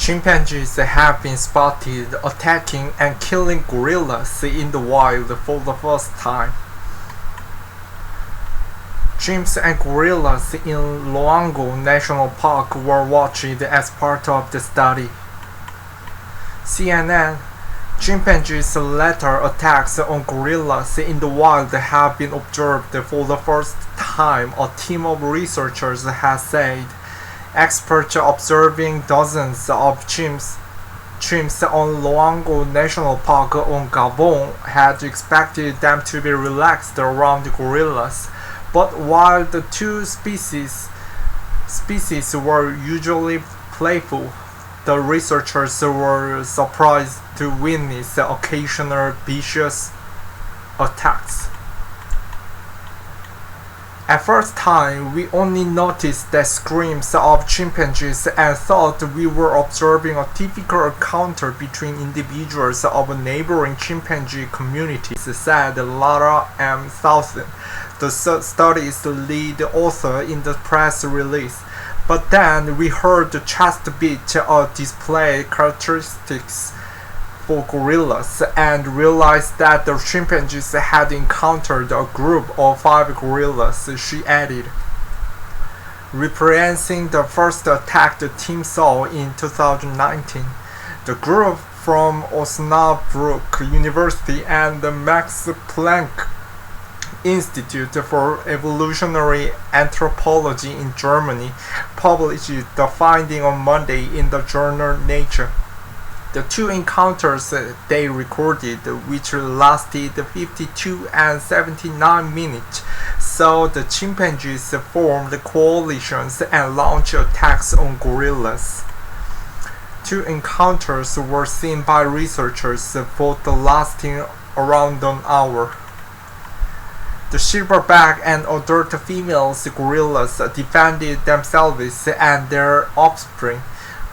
Chimpanzees have been spotted attacking and killing gorillas in the wild for the first time. Chimps and gorillas in Luangwa National Park were watched as part of the study. CNN: Chimpanzees' later attacks on gorillas in the wild have been observed for the first time, a team of researchers has said. Experts observing dozens of chimps on Luangwa National Park on Gabon had expected them to be relaxed around gorillas, but while the two species were usually playful, the researchers were surprised to witness occasional vicious attacks. At first time, we only noticed the screams of chimpanzees and thought we were observing a typical encounter between individuals of neighboring chimpanzee communities, said Lara M. Thousand, the study's lead author, in the press release. But then we heard the chest beat or display characteristics for gorillas and realized that the chimpanzees had encountered a group of 5 gorillas, she added. Referencing the first attack the team saw in 2019, the group from Osnabrück University and the Max Planck Institute for Evolutionary Anthropology in Germany published the finding on Monday in the journal Nature. The two encounters they recorded, which lasted 52 and 79 minutes, saw the chimpanzees form coalitions and launch attacks on gorillas. 2 encounters were seen by researchers, both lasting around an hour. The silverback and adult female gorillas defended themselves and their offspring.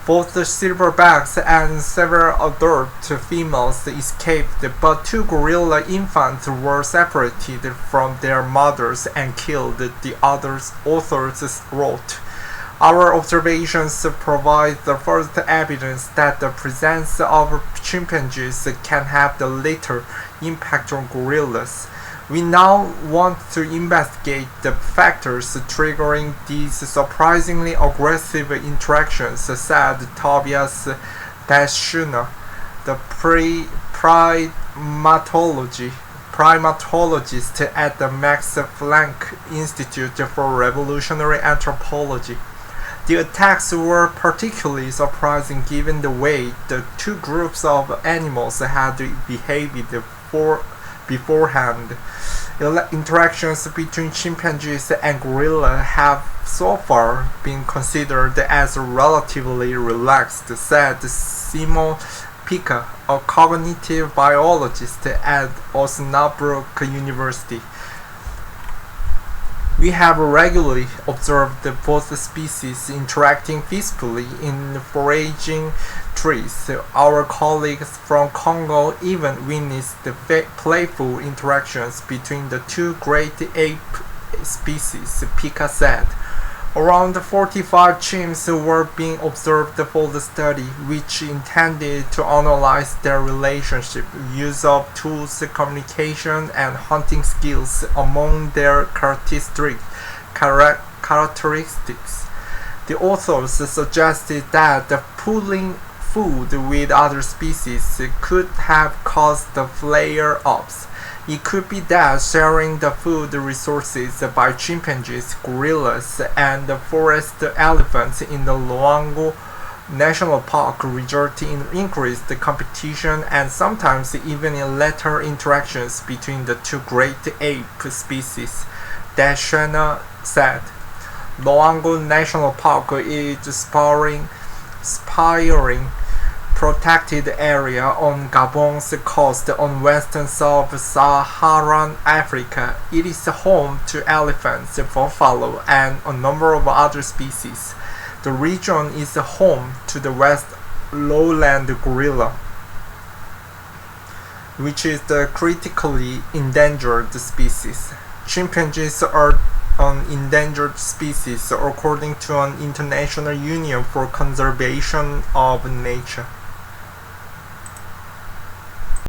Both the silverbacks and several adult females escaped, but 2 gorilla infants were separated from their mothers and killed, the authors wrote. Our observations provide the first evidence that the presence of chimpanzees can have the later impact on gorillas. We now want to investigate the factors triggering these surprisingly aggressive interactions, said Tobias Daschner, the primatologist at the Max Planck Institute for Revolutionary Anthropology. The attacks were particularly surprising given the way the 2 groups of animals had behaved beforehand. Interactions between chimpanzees and gorillas have so far been considered as relatively relaxed, said Simon Pica, a cognitive biologist at Osnabrück University. We have regularly observed both species interacting peacefully in foraging trees. Our colleagues from Congo even witnessed playful interactions between the 2 great ape species, Pica said. Around 45 chimps were being observed for the study, which intended to analyze their relationship, use of tools, communication, and hunting skills among their characteristics. The authors suggested that the pooling food with other species could have caused the flare-ups. It could be that sharing the food resources by chimpanzees, gorillas, and forest elephants in the Luangwa National Park resulted in increased competition and sometimes even in later interactions between the 2 great ape species, Daschner said. Luangwa National Park is sprawling protected area on Gabon's coast on western sub-Saharan Africa. It is home to elephants, buffalo, and a number of other species. The region is home to the West Lowland gorilla, which is the critically endangered species. Chimpanzees are an endangered species according to an international union for conservation of nature.